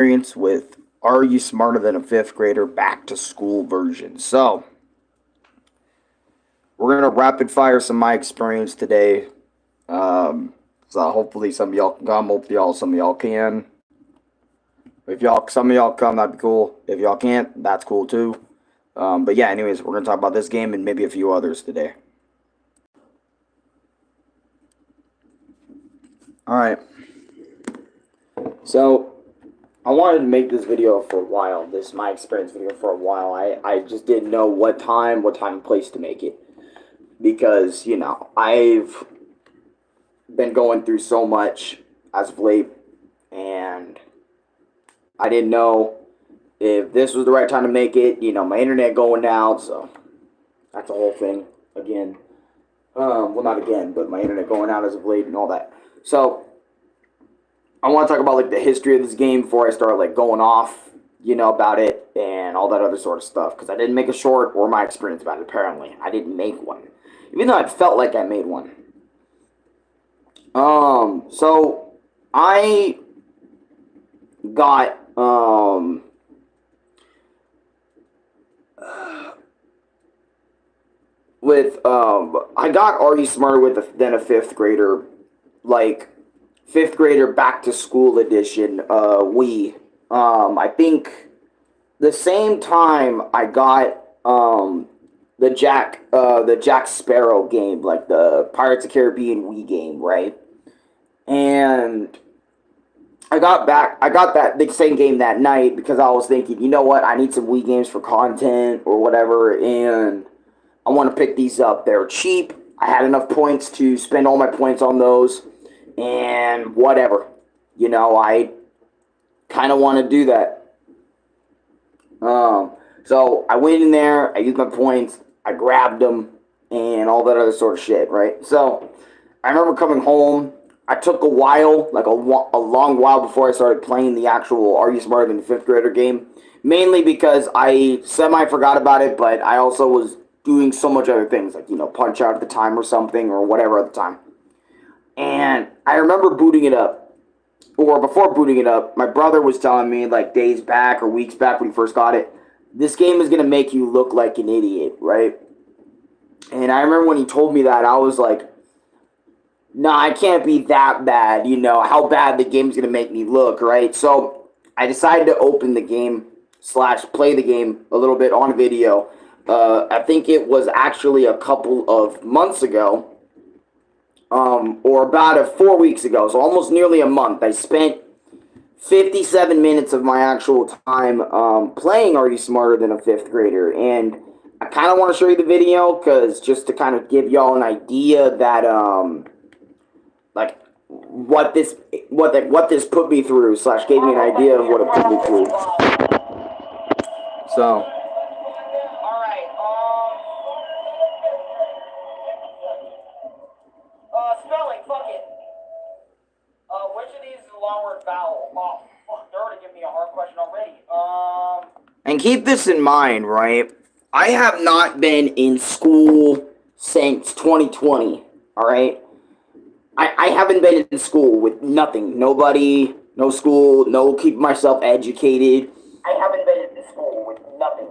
experience with Are You Smarter Than a Fifth Grader back to school version. So, we're going to rapid fire some of my experience today. So hopefully some of y'all can come. Hopefully some of y'all can. If some of y'all come, that'd be cool. If y'all can't, that's cool too. But yeah, anyways, we're going to talk about this game and maybe a few others today. Alright. So, I wanted to make this video for a while. This is my experience video for a while. I just didn't know what time and place to make it. Because, I've been going through so much as of late. And I didn't know if this was the right time to make it. My internet going down, so that's the whole thing again. Well, not again, but my internet going out as of late and all that. So, I want to talk about, the history of this game before I start, going off, about it and all that other sort of stuff. Because I didn't make a short or my experience about it, apparently. I didn't make one. Even though I felt like I made one. So, I got, I got Are You Smarter Than a Fifth Grader, fifth grader back to school edition, I think the same time I got, the Jack Sparrow game, the Pirates of the Caribbean Wii game, right? And I got that the same game that night because I was thinking, you know what, I need some Wii games for content or whatever, and I want to pick these up. They're cheap. I had enough points to spend all my points on those, and whatever. I kind of want to do that. So I went in there, I used my points, I grabbed them, and all that other sort of shit, right? So I remember coming home. I took a while, a long while before I started playing the actual Are You Smarter Than a Fifth Grader game. Mainly because I semi-forgot about it, but I also was doing so much other things, Punch Out at the time or something, or whatever at the time. And I remember booting it up. Or before booting it up, my brother was telling me, days back or weeks back when he first got it, this game is going to make you look like an idiot, right? And I remember when he told me that, I was like, nah, I can't be that bad, how bad the game's going to make me look, right? So I decided to open the game / play the game a little bit on video. I think it was actually a couple of months ago, or about 4 weeks ago, so almost nearly a month. I spent 57 minutes of my actual time playing Are You Smarter Than a Fifth Grader, and I kind of want to show you the video, because just to kind of give y'all an idea that, what this put me through, / gave me an idea of what it put me through. So, spelling, fuck it. Which of these is a long word vowel? Oh, fuck, they're already giving me a hard question already. And keep this in mind, right? I have not been in school since 2020, alright? I haven't been in school with nothing. Nobody, no school, no keeping myself educated. I haven't been in school with nothing.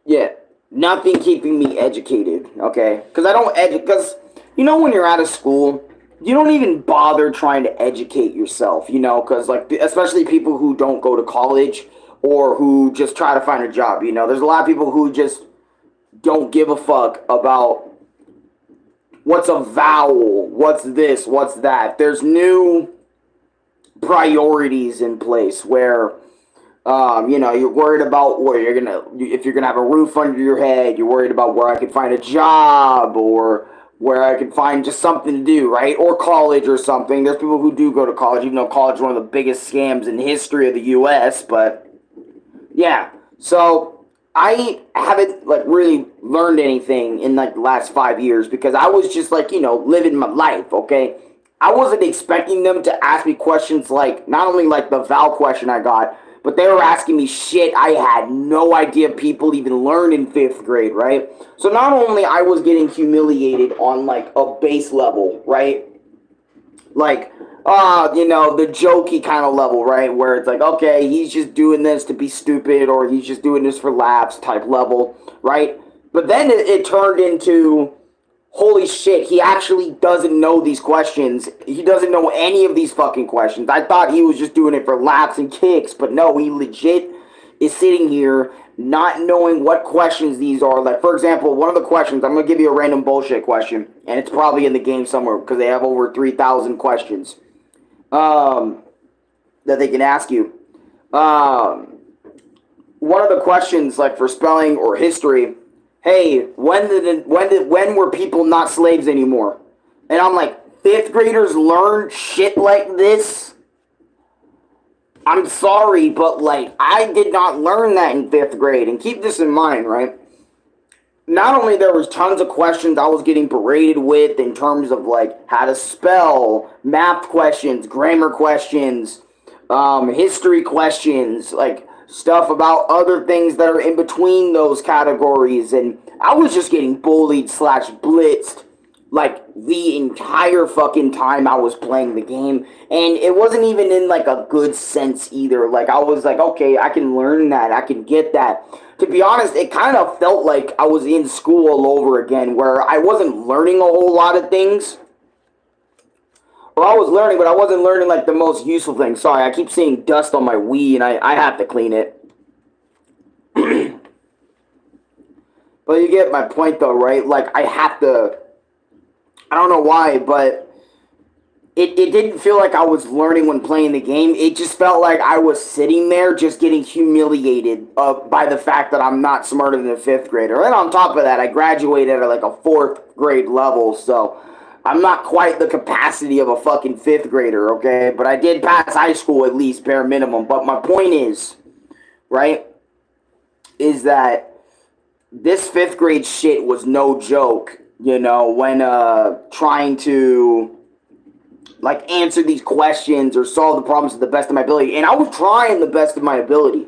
Yeah, nothing keeping me educated, okay? Because when you're out of school, you don't even bother trying to educate yourself, because, especially people who don't go to college or who just try to find a job, There's a lot of people who just don't give a fuck about what's a vowel, what's this, what's that. There's new priorities in place where, you're worried about if you're gonna have a roof under your head, you're worried about where I could find a job, or where I could find just something to do, right? Or college or something. There's people who do go to college, even though college is one of the biggest scams in the history of the U.S., but, yeah. So, I haven't, really learned anything in, the last 5 years, because I was just, living my life, okay? I wasn't expecting them to ask me questions not only, the vowel question I got, but they were asking me shit I had no idea people even learned in 5th grade, right? So not only I was getting humiliated on, a base level, right? Like, the jokey kind of level, right? Where it's like, okay, he's just doing this to be stupid, or he's just doing this for laughs type level, right? But then it turned into, holy shit, he actually doesn't know these questions. He doesn't know any of these fucking questions. I thought he was just doing it for laughs and kicks, but no, he legit is sitting here not knowing what questions these are. Like, for example, one of the questions, I'm going to give you a random bullshit question, and it's probably in the game somewhere because they have over 3,000 questions that they can ask you. One of the questions, like for spelling or history, hey, when were people not slaves anymore? And I'm like, fifth graders learn shit like this? I'm sorry, but like, I did not learn that in fifth grade. And keep this in mind, right? Not only there was tons of questions I was getting berated with in terms of like how to spell, math questions, grammar questions, history questions, like stuff about other things that are in between those categories, and I was just getting bullied slash blitzed like the entire fucking time I was playing the game, and it wasn't even in like a good sense either. Like, I was like, okay, I can learn that, I can get that. To be honest, it kind of felt like I was in school all over again, where I wasn't learning a whole lot of things. Or I was learning, but I wasn't learning like the most useful things. Sorry, I keep seeing dust on my Wii, and I have to clean it. But you get my point though, right? Like, I have to, I don't know why, but it didn't feel like I was learning when playing the game. It just felt like I was sitting there just getting humiliated by the fact that I'm not smarter than a fifth grader. And on top of that, I graduated at like a fourth grade level, so I'm not quite the capacity of a fucking fifth grader, okay? But I did pass high school at least, bare minimum. But my point is, right, is that this fifth grade shit was no joke, when trying to like answer these questions or solve the problems to the best of my ability. And I was trying the best of my ability.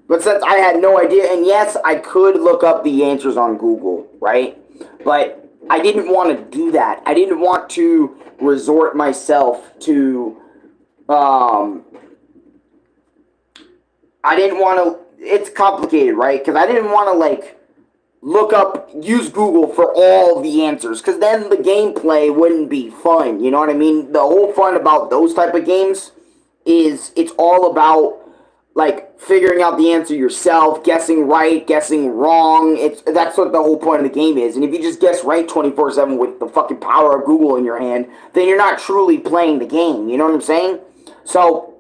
But since I had no idea, and yes, I could look up the answers on Google, right? But I didn't want to do that. I didn't want to resort myself to, I didn't want to, it's complicated, right? Because I didn't want to, like, use Google for all the answers, because then the gameplay wouldn't be fun, you know what I mean? The whole fun about those type of games is it's all about, like, figuring out the answer yourself, guessing right, guessing wrong. That's what the whole point of the game is. And if you just guess right 24/7 with the fucking power of Google in your hand, then you're not truly playing the game, you know what I'm saying? So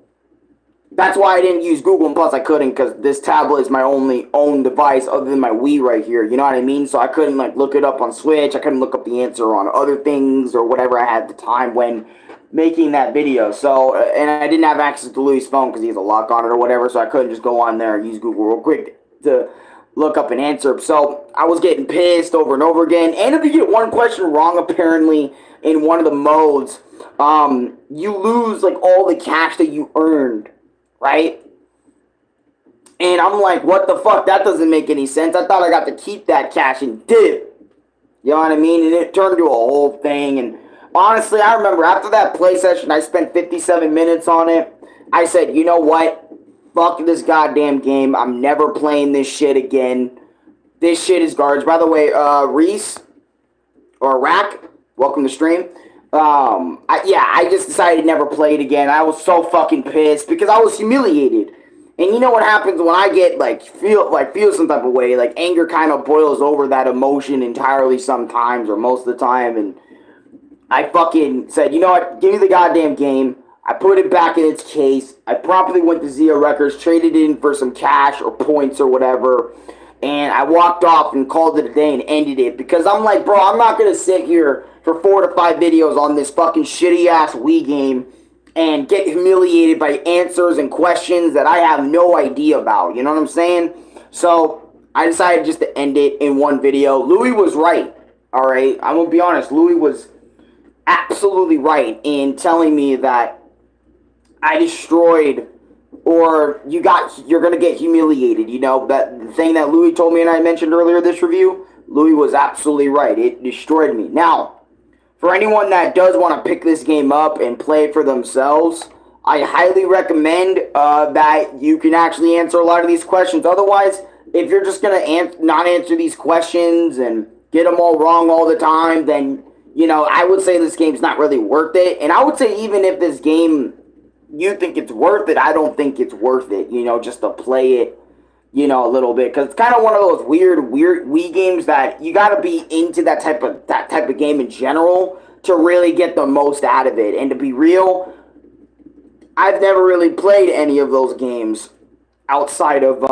that's why I didn't use Google, and plus I couldn't, because this tablet is my only own device other than my Wii right here, you know what I mean? So I couldn't, like, look it up on Switch, I couldn't look up the answer on other things, or whatever I had at the time when making that video. So, and I didn't have access to Louis' phone, because he has a lock on it or whatever, so I couldn't just go on there and use Google real quick to look up an answer. So I was getting pissed over and over again, and if you get one question wrong, apparently, in one of the modes, you lose, like, all the cash that you earned, right? And I'm like, what the fuck? That doesn't make any sense. I thought I got to keep that cash and dip. You know what I mean? And it turned into a whole thing. And honestly, I remember after that play session, I spent 57 minutes on it. I said, you know what? Fuck this goddamn game. I'm never playing this shit again. This shit is garbage. By the way, Reese, or Rack, welcome to stream. I just decided to never play it again. I was so fucking pissed because I was humiliated. And you know what happens when I get, feel some type of way? Like, anger kind of boils over that emotion entirely sometimes, or most of the time. And I fucking said, you know what? Give me the goddamn game. I put it back in its case. I promptly went to Zia Records, traded it in for some cash or points or whatever. And I walked off and called it a day and ended it. Because I'm like, bro, I'm not going to sit here for 4 to 5 videos on this fucking shitty-ass Wii game and get humiliated by answers and questions that I have no idea about. You know what I'm saying? So I decided just to end it in one video. Louis was right, all right? I'm going to be honest. Louis was absolutely right in telling me that I destroyed, or you're going to get humiliated, you know? That the thing that Louis told me and I mentioned earlier in this review, Louis was absolutely right. It destroyed me. Now, for anyone that does want to pick this game up and play it for themselves, I highly recommend that you can actually answer a lot of these questions. Otherwise, if you're just going to not answer these questions and get them all wrong all the time, then, you know, I would say this game's not really worth it. And I would say even if this game, you think it's worth it, I don't think it's worth it, you know, just to play it, you know, a little bit. Because it's kind of one of those weird Wii games that you got to be into that type of game in general to really get the most out of it. And to be real, I've never really played any of those games outside of,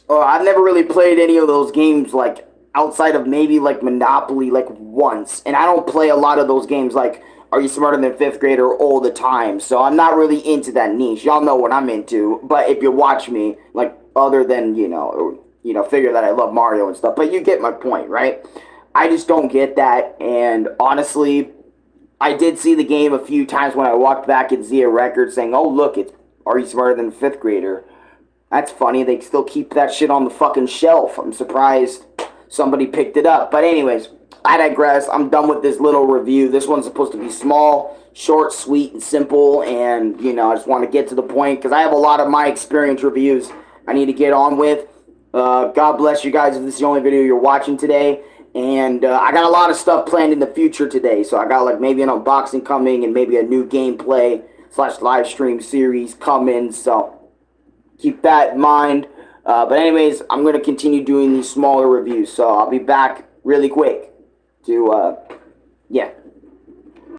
I've never really played any of those games, like, outside of maybe, like, Monopoly, like, once. And I don't play a lot of those games, like, Are You Smarter Than Fifth Grader all the time. So I'm not really into that niche. Y'all know what I'm into. But if you watch me, like, other than, figure that I love Mario and stuff. But you get my point, right? I just don't get that. And honestly, I did see the game a few times when I walked back at Zia Records saying, oh, look, it's Are You Smarter Than Fifth Grader? That's funny. They still keep that shit on the fucking shelf. I'm surprised somebody picked it up. But anyways, I digress. I'm done with this little review. This one's supposed to be small, short, sweet, and simple. And, I just want to get to the point because I have a lot of my experience reviews I need to get on with. God bless you guys if this is the only video you're watching today. And I got a lot of stuff planned in the future today. So I got like maybe an unboxing coming and maybe a new gameplay / live stream series coming. So keep that in mind. But anyways, I'm going to continue doing these smaller reviews. So I'll be back really quick to,